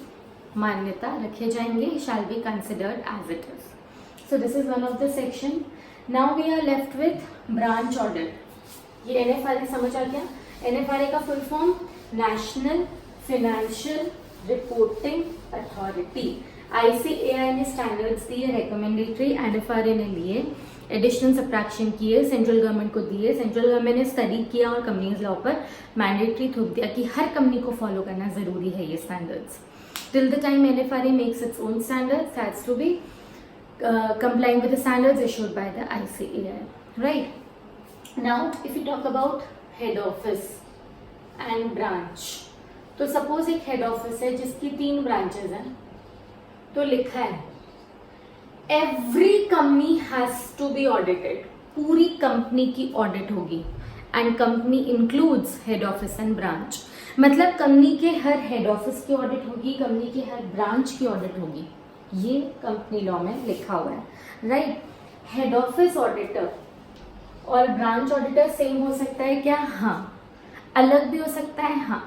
मान्यता रखे जाएंगे, shall be considered as it is. So this is one of the section. Now we are left with branch audit. ये NFRA समझ आ गया? NFRA का full form national financial reporting authority. ICAI ने स्टैंडर्ड्स दिए रेकमेंडेटरी, NFRA ने लिए, additional subtraction किए, सेंट्रल गवर्नमेंट को दिए, सेंट्रल गवर्नमेंट ने स्टडी किया और कंपनीज लॉ पर मैंडेटरी थोप दिया कि हर कंपनी को फॉलो करना जरूरी है ये standards. Till the time NFRA makes its own standards has to be complying with the standards issued by the ICAI, right? Now if you talk about head office and branch, तो suppose एक head office है जिसकी 3 branches हैं, तो लिखा है every company has to be audited. पूरी company की ऑडिट होगी and company includes head office and branch. मतलब कंपनी के हर हेड ऑफिस की ऑडिट होगी, कंपनी के हर ब्रांच की ऑडिट होगी, ये कंपनी लॉ में लिखा हुआ है, राइट। हेड ऑफिस ऑडिटर और ब्रांच ऑडिटर सेम हो सकता है क्या? हाँ। अलग भी हो सकता है? हाँ।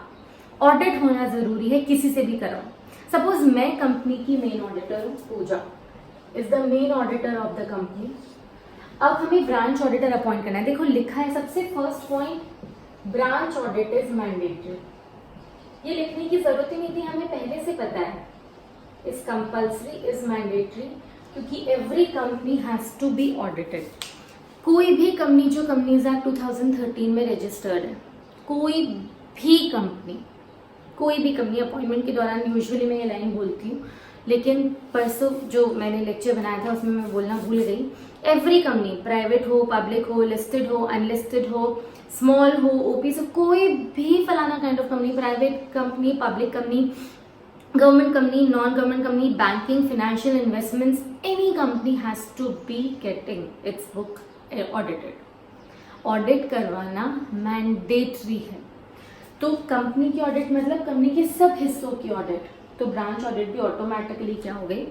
ऑडिट होना जरूरी है, किसी से भी कराओ। सपोज मैं कंपनी की मेन ऑडिटर हूँ, Pooja is the main auditor of the company. अब हमें ब्रांच ऑडिटर अपॉइंट करना है। देखो लिखा है सबसे first point, branch audit is mandatory. ये लिखने की जरूरत ही नहीं थी, हमें पहले से पता है। इज कंपल्सरी, इज मैंडेटरी, क्योंकि every company has to be audited. कोई भी कंपनी जो कंपनीज एक्ट 2013 में रजिस्टर्ड है, कोई भी कंपनी अपॉइंटमेंट के दौरान, यूजुअली मैं ये लाइन बोलती हूँ लेकिन परसों जो मैंने लेक्चर बनाया था उसमें मैं बोलना भूल गई। एवरी कंपनी, प्राइवेट हो, पब्लिक हो, लिस्टेड हो, अनलिस्टेड हो, स्मॉल हो, ओपीसी, कोई भी फलाना kind of company, private company, public company, government company, non government company, banking, financial investments, any company has to be getting its book audited. Audit करवाना mandatory है। तो कंपनी की ऑडिट मतलब कंपनी के सब हिस्सों की ऑडिट, तो ब्रांच ऑडिट भी ऑटोमेटिकली क्या हो गई?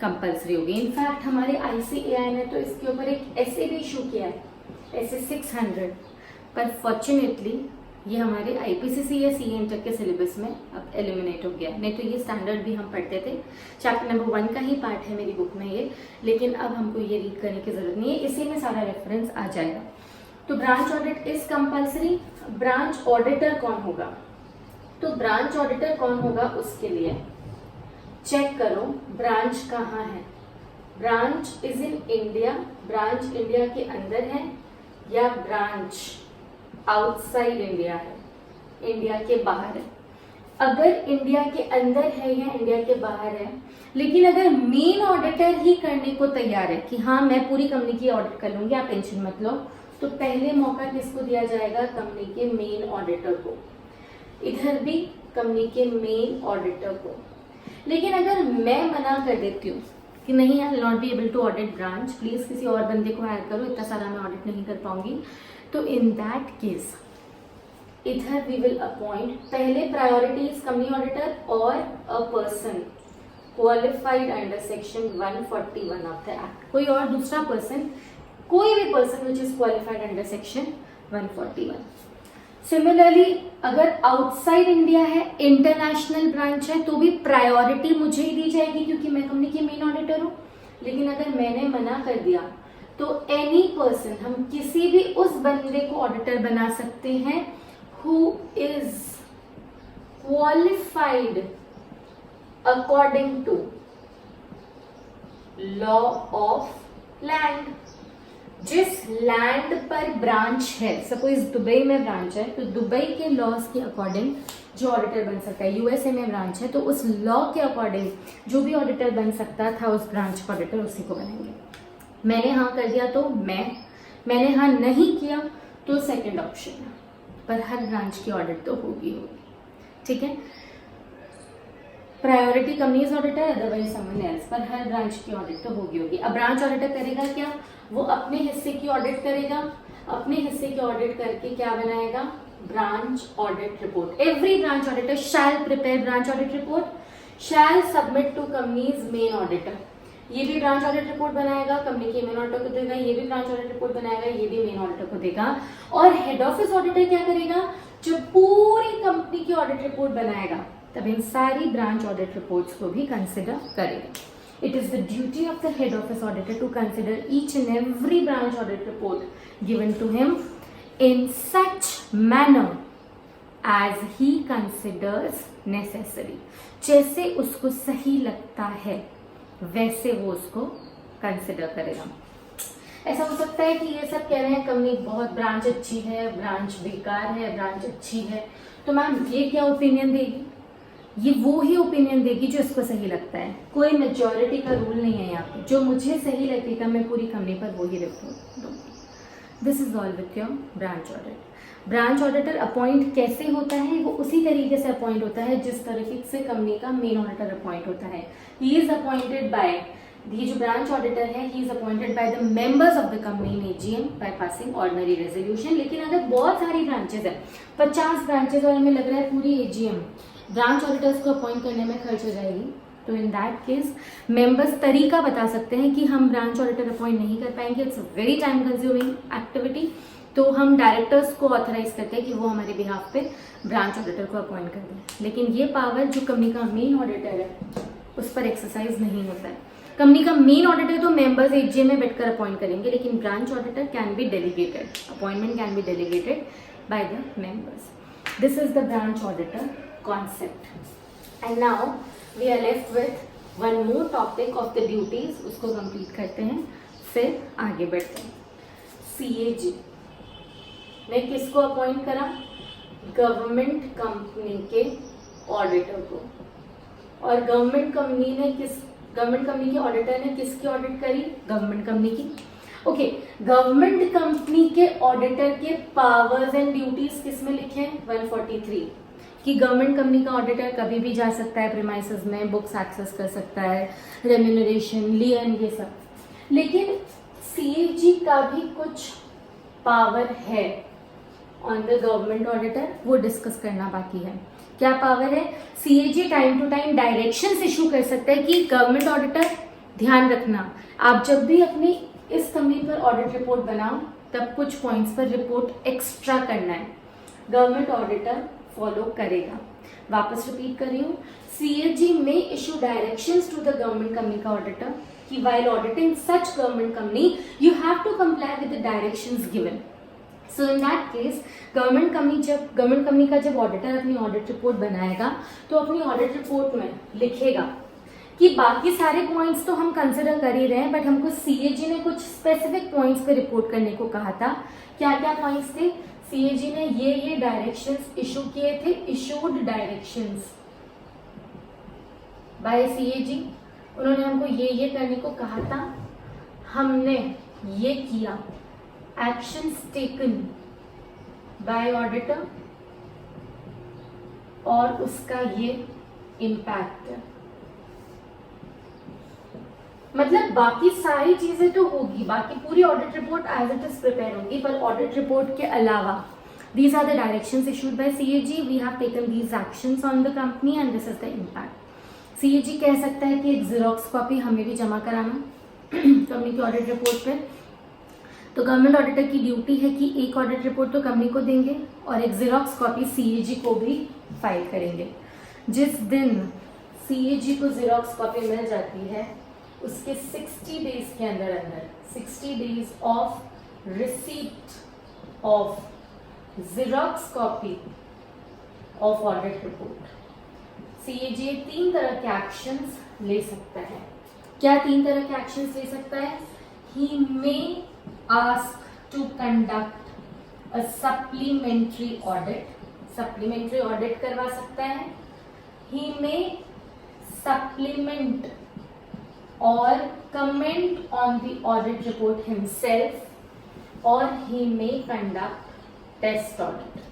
कंपल्सरी हो गई। इनफैक्ट हमारे ICAI ने तो इसके ऊपर एक ऐसे भी इशू किया है, ऐसे 600, पर फॉर्चुनेटली ये हमारे IPCC या CA तक के सिलेबस में अब एलिमिनेट हो गया। नहीं तो ये स्टैंडर्ड भी हम पढ़ते थे, चैप्टर नंबर 1 का ही पार्ट है मेरी बुक में ये, लेकिन अब हमको ये रीड करने की जरूरत नहीं है, इसी में सारा रेफरेंस आ जाएगा। तो branch audit is compulsory. Branch auditor कौन होगा? तो ब्रांच ऑडिटर कौन होगा उसके लिए चेक करो ब्रांच कहाँ है। Branch is in India, branch India के अंदर है या ब्रांच आउटसाइड इंडिया है, इंडिया के बाहर है। अगर इंडिया के अंदर है या इंडिया के बाहर है, लेकिन अगर मेन ऑडिटर ही करने को तैयार है कि हाँ मैं पूरी कंपनी की ऑडिट कर लूंगी, आप टेंशन मत लो, तो पहले मौका किसको दिया जाएगा? कंपनी के मेन ऑडिटर को। इधर भी कंपनी के मेन ऑडिटर को। लेकिन अगर मैं मना कर देती हूँ कि नहीं, I will not be able to audit branch, please किसी और बंदे को हायर करो, इतना सारा मैं ऑडिट नहीं कर पाऊंगी, तो इन दैट केस इधर वी विल अपॉइंट, पहले प्रायोरिटी इज कंपनी ऑडिटर और a person qualified under section 141 of the act. कोई और दूसरा पर्सन, कोई भी person which is qualified under section 141। Similarly अगर आउटसाइड इंडिया है, इंटरनेशनल ब्रांच है, तो भी प्रायोरिटी मुझे ही दी जाएगी क्योंकि मैं कंपनी की मेन ऑडिटर हूं। लेकिन अगर मैंने मना कर दिया तो एनी पर्सन, हम किसी भी उस बंदे को ऑडिटर बना सकते हैं who is qualified according to law of land. जिस लैंड पर ब्रांच है, सपोज दुबई में ब्रांच है, तो दुबई के लॉज के अकॉर्डिंग जो ऑडिटर बन सकता है, यूएसए में ब्रांच है तो उस लॉ के अकॉर्डिंग जो भी ऑडिटर बन सकता था उस ब्रांच का ऑडिटर उसी को बनाएंगे। मैंने हाँ कर दिया तो मैंने हाँ नहीं किया तो सेकंड ऑप्शन है, पर हर ब्रांच की ऑडिट तो होगी। ठीक है, priority companies auditor, otherwise someone else, पर हर ब्रांच की ऑडिट तो होगी। अब ब्रांच ऑडिटर करेगा क्या? वो अपने हिस्से की ऑडिट करेगा, अपने हिस्से की ऑडिट करके क्या बनाएगा? Branch audit report. Every branch auditor shall prepare branch audit report, shall submit to company's main auditor. ये भी ब्रांच ऑडिट रिपोर्ट बनाएगा, कंपनी के मेन ऑडिटर को देगा, ये भी ब्रांच ऑडिट रिपोर्ट बनाएगा, ये भी मेन ऑडिटर को देगा। और हेड ऑफिस ऑडिटर क्या करेगा? जो पूरी कंपनी की ऑडिट रिपोर्ट बनाएगा तब इन सारी ब्रांच ऑडिट रिपोर्ट्स को भी कंसिडर करेगा। It is the duty of the head office auditor to consider each and every branch audit report given to him in such manner as he considers necessary. जैसे उसको सही लगता है वैसे वो उसको कंसिडर करेगा। ऐसा हो सकता है कि ये सब कह रहे हैं कंपनी बहुत ब्रांच अच्छी है, ब्रांच बेकार है, ब्रांच अच्छी है, तो मैम ये क्या ओपिनियन देगी? ये वो ही ओपिनियन देगी जो इसको सही लगता है। कोई मेजॉरिटी का रूल नहीं है यहाँ पे, जो मुझे सही लगेगा मैं पूरी कंपनी पर वही रिपोर्ट दूंगी। This is all with your branch audit. Branch auditor appoint कैसे होता है? वो उसी तरीके से अपॉइंट होता है जिस तरीके से कंपनी का मेन ऑडिटर अपॉइंट होता है। ही इज अपॉइंटेड बाय ये जो ब्रांच ऑडिटर है he is appointed by the members of the company in AGM by passing ordinary resolution. लेकिन अगर बहुत सारी ब्रांचेस है, 50 ब्रांचेस, और हमें लग रहा है पूरी एजीएम ब्रांच ऑडिटर्स को अपॉइंट करने में खर्च हो जाएगी, तो इन दैट केस मेंबर्स तरीका बता सकते हैं कि हम ब्रांच ऑडिटर अपॉइंट नहीं कर पाएंगे, it's very time consuming activity, तो हम डायरेक्टर्स को ऑथराइज करते हैं कि वो हमारे बिहाफ पे ब्रांच ऑडिटर को अपॉइंट कर दें। लेकिन ये पावर जो कंपनी का मेन ऑडिटर है उस पर एक्सरसाइज नहीं होता है। कंपनी का मेन ऑडिटर तो मेंबर्स एजीएम में बैठकर अपॉइंट करेंगे, लेकिन branch auditor can be delegated, appointment can be delegated by the members. This is the branch auditor concept. And now we are left with one more topic of the duties, उसको complete करते हैं, फिर आगे बढ़ते हैं। CAG ने किसको appoint करा? गवर्नमेंट कंपनी के ऑडिटर को। और गवर्नमेंट कंपनी के ऑडिटर ने किसकी ऑडिट करी? गवर्नमेंट कंपनी की। ओके, गवर्नमेंट कंपनी के ऑडिटर के पावर्स एंड ड्यूटीज किस में लिखे हैं? 143 कि गवर्नमेंट कंपनी का ऑडिटर कभी भी जा सकता है प्रीमाइसेस में, बुक्स एक्सेस कर सकता है, रेम्यूनरेशन, लियन, ये सब। लेकिन सीएजी का भी कुछ पावर है ऑन द गवर्नमेंट ऑडिटर, वो डिस्कस करना बाकी है। क्या पावर है? CAG time to time directions issue कर सकता है कि गवर्नमेंट ऑडिटर ध्यान रखना, आप जब भी अपनी इस कंपनी पर ऑडिट रिपोर्ट बनाओ तब कुछ पॉइंट्स पर रिपोर्ट एक्स्ट्रा करना है, गवर्नमेंट ऑडिटर फॉलो करेगा। वापस रिपीट कर रही हूँ, सीएजी में issue directions to the government company का ऑडिटर कि while auditing such government company you have to comply with the directions given. So in that case government company का जब ऑडिटर अपनी ऑडिट रिपोर्ट बनाएगा तो अपनी ऑडिट रिपोर्ट में लिखेगा कि बाकी सारे पॉइंट्स तो हम कंसिडर कर ही रहे हैं, बट हमको सीएजी ने कुछ स्पेसिफिक पॉइंट्स पे रिपोर्ट करने को कहा था। क्या क्या पॉइंट्स थे? सीएजी ने ये डायरेक्शंस इशू किए थे, इशूड डायरेक्शंस बाय सीएजी, उन्होंने हमको ये करने को कहा था, हमने ये किया, एक्शंस टेकन बाय ऑडिटर, और उसका ये इम्पैक्ट। मतलब बाकी सारी चीजें तो होगी, बाकी पूरी audit report as it is prepare होगी, पर ऑडिट रिपोर्ट के अलावा these are the directions issued by CAG, we have taken these actions on the company and this is the impact. CAG कह सकता है कि एक जीरोक्स कॉपी हमें भी जमा कराना कंपनी की ऑडिट रिपोर्ट पे, तो गवर्नमेंट ऑडिटर की ड्यूटी है कि एक ऑडिट रिपोर्ट तो कंपनी को देंगे और एक जीरोक्स कॉपी सीएजी को भी फाइल करेंगे। जिस दिन सीएजी को जीरोक्स कॉपी मिल जाती है उसके 60 डेज के अंदर 60 days of receipt of xerox copy of audit report, CAG 3 तरह के एक्शंस ले सकता है। क्या 3 तरह के एक्शंस ले सकता है? He may ask to conduct a supplementary audit करवा सकता है। ही मे सप्लीमेंट और comment on the audit report himself, और he may conduct test audit.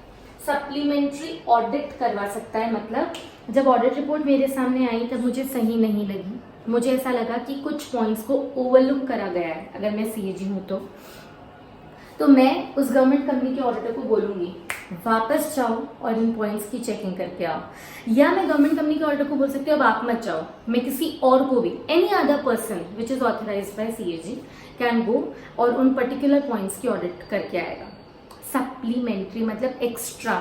Supplementary audit करवा सकता है, मतलब जब ऑडिट रिपोर्ट मेरे सामने आई तब मुझे सही नहीं लगी, मुझे ऐसा लगा कि कुछ पॉइंट्स को ओवरलुक करा गया है, अगर मैं सीएजी हूं तो मैं उस गवर्नमेंट कंपनी के ऑडिटर को बोलूंगी वापस जाओ और इन पॉइंट्स की चेकिंग करके आओ, या मैं गवर्नमेंट कंपनी के ऑडिटर को बोल सकती हूँ अब आप मत जाओ, मैं किसी और को भी, any other person which is authorised bye CAG can go और उन पर्टिकुलर पॉइंट्स की ऑडिट करके आएगा। सप्लीमेंट्री मतलब एक्स्ट्रा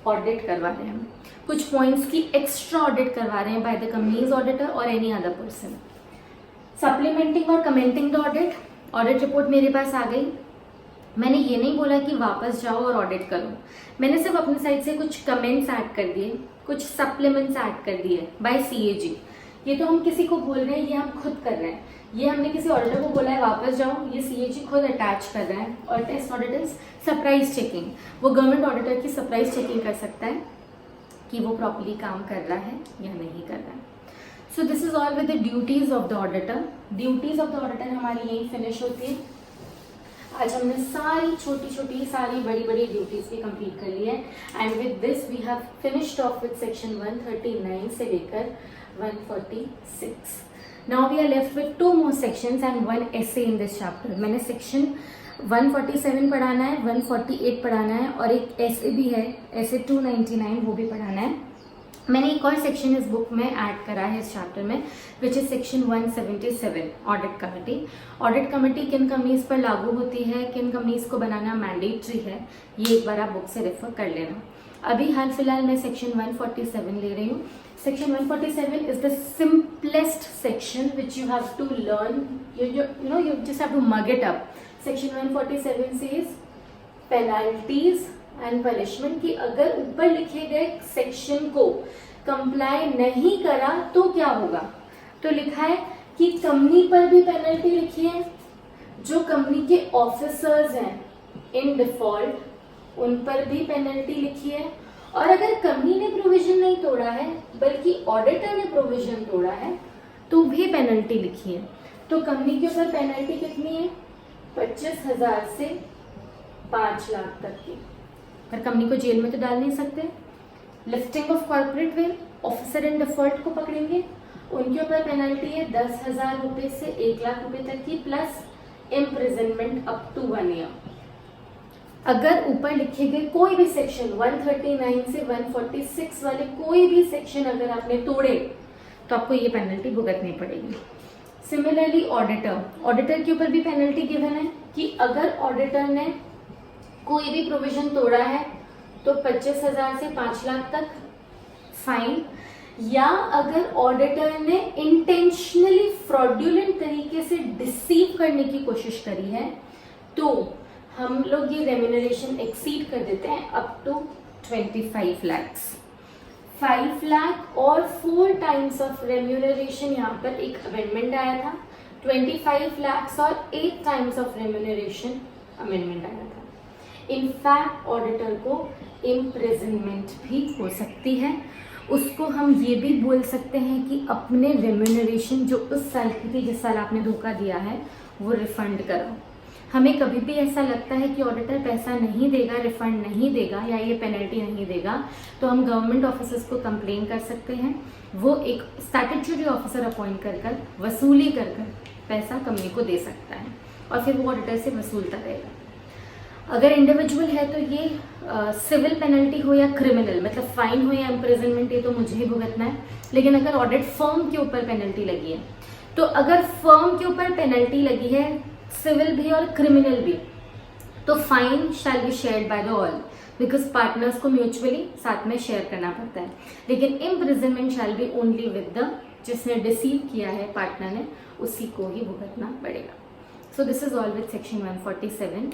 ऑडिट करवा रहे हैं, कुछ पॉइंट्स की एक्स्ट्रा ऑडिट करवा रहे हैं बाय द कंपनीज ऑडिटर और एनी अदर पर्सन। सप्लीमेंटिंग और कमेंटिंग द ऑडिट रिपोर्ट मेरे पास आ गई, मैंने ये नहीं बोला कि वापस जाओ और ऑडिट करो, मैंने सिर्फ अपनी साइड से कुछ कमेंट्स ऐड कर दिए, कुछ सप्लीमेंट्स ऐड कर दिए बाय सीएजी। ये तो हम किसी को बोल रहे हैं, ये हम खुद कर रहे हैं, ये हमने किसी ऑडिटर को बोला है वापस जाओ, ये सीएजी खुद अटैच कर रहा है। और test audit is surprise checking, वो गवर्नमेंट ऑडिटर की सरप्राइज चेकिंग कर सकता है कि वो प्रॉपर्ली काम कर रहा है या नहीं कर रहा है। सो this is all with the duties of the auditor. Duties of the auditor हमारी यही फिनिश होती है। आज हमने सारी छोटी छोटी सारी बड़ी बड़ी ड्यूटीज भी कंप्लीट कर ली है, and with this we have finished off with section 139 से लेकर 146। Now we are left with 2 more sections and 1 essay in this chapter. मैंने सेक्शन 147 पढ़ाना है, 148 पढ़ाना है और एक ऐसे भी है, ऐसे 299 वो भी पढ़ाना है. मैंने एक और सेक्शन इस बुक में ऐड करा है इस चैप्टर में, which is section 177 audit committee. Audit committee किन कंपनीज पर लागू होती है, किन कंपनीज को बनाना मैंडेटरी है, ये एक बार आप बुक से रेफर कर लेना. अभी हाल फिलहाल मैं सेक्शन 147 ले रही हूँ. Section 147 is the simplest section which you have to learn. You just have to mug it up. Section 147 says penalties and punishment की अगर ऊपर लिखे गए सेक्शन को कंप्लाई नहीं करा तो क्या होगा. तो लिखा है कि कंपनी पर भी पेनल्टी लिखी है, जो कंपनी के ऑफिसर्स हैं इन डिफॉल्ट उन पर भी पेनल्टी लिखी है, और अगर कंपनी ने प्रोविजन नहीं तोड़ा है बल्कि ऑडिटर ने प्रोविजन तोड़ा है तो भी पेनल्टी लिखी है. तो कंपनी के ऊपर पेनल्टी कितनी है, 25,000 से 5 लाख तक की. पर कंपनी को जेल में तो डाल नहीं सकते. Lifting of corporate veil, officer in default को पकड़ेंगे, उनके ऊपर पेनल्टी है 10,000 रुपए से 1 लाख रुपए तक की, plus imprisonment up to 1 year. अगर ऊपर लिखे गए कोई भी सेक्शन 139 से 146 वाले कोई भी सेक्शन अगर आपने तोड़े तो आपको ये पेनल्टी भुगतनी पड़ेगी. सिमिलरली ऑडिटर के ऊपर भी पेनल्टी गिवन है कि अगर ऑडिटर ने कोई भी प्रोविजन तोड़ा है तो 25,000 से 5 लाख तक फाइन, या अगर ऑडिटर ने इंटेंशनली फ्रॉड्यूलेंट तरीके से डिसीव करने की कोशिश करी है तो हम लोग ये रेम्यूनरेशन एक्सीड कर देते हैं अप टू 25 लाख. 5 लाख और 4 टाइम्स ऑफ रेम्यूनरेशन. यहाँ पर एक अमेंडमेंट आया था, 25 लाख और 8 टाइम्स ऑफ रेम्यूनरेशन अमेंडमेंट आया था. इनफैक्ट ऑडिटर को इम्प्रिजनमेंट भी हो सकती है. उसको हम ये भी बोल सकते हैं कि अपने रेम्यूनरेशन जो उस साल की थी जिस साल आपने धोखा दिया है वो रिफंड कराओ. हमें कभी भी ऐसा लगता है कि ऑडिटर पैसा नहीं देगा, रिफंड नहीं देगा या ये पेनल्टी नहीं देगा, तो हम गवर्नमेंट ऑफिसर्स को कंप्लेन कर सकते हैं. वो एक स्टैट्यूटरी ऑफिसर अपॉइंट कर वसूली कर पैसा कंपनी को दे सकता है और फिर वो ऑडिटर से वसूलता रहेगा. अगर इंडिविजुअल है तो ये सिविल पेनल्टी हो या क्रिमिनल, मतलब फाइन हो या इम्प्रिजनमेंट, ये तो मुझे ही भुगतना है. लेकिन अगर ऑडिट फर्म के ऊपर पेनल्टी लगी है, तो अगर फर्म के ऊपर पेनल्टी लगी है सिविल भी और क्रिमिनल भी, तो fine shall be shared by the all, because partners को म्यूचुअली साथ में शेयर करना पड़ता है. लेकिन imprisonment shall be only with the जिसने डिसीव किया है पार्टनर ने, उसी को ही भुगतना पड़ेगा. सो this is all with section 147.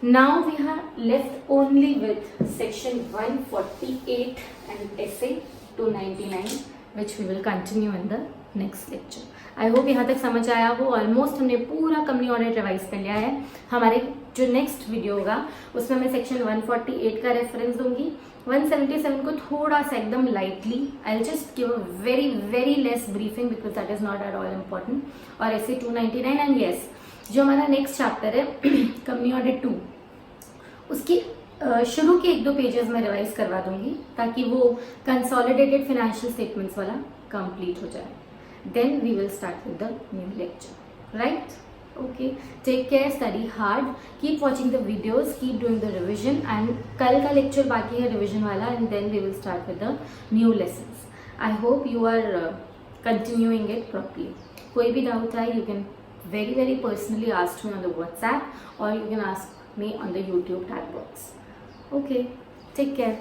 Now we are left only with section 148 and essay 299 which we will continue in the next lecture. I hope यहाँ तक समझ आया हो. ऑलमोस्ट हमने पूरा कंपनी ऑडिट रिवाइज कर लिया है. हमारे जो नेक्स्ट वीडियो होगा उसमें मैं सेक्शन 148 का रेफरेंस दूंगी. 177 को थोड़ा सा एकदम lightly I just give a very very less briefing because that is not at all important. और ऐसे 299 एंड येस जो हमारा नेक्स्ट चैप्टर है कंपनी ऑडिट 2, उसकी शुरू के 1-2 पेजेस में रिवाइज करवा दूंगी ताकि वो कंसोलिडेटेड फाइनेंशियल स्टेटमेंट्स वाला कंप्लीट हो जाए. Then we will start with the new lecture. Right? Okay, take care, study hard, keep watching the videos, keep doing the revision. And कल का लेक्चर बाकी है रिविजन वाला and then we will start with the new lessons. I hope you are continuing it properly. कोई भी doubt आए you can very personally ask me on the WhatsApp or you can ask me on the YouTube chat box. Okay, take care.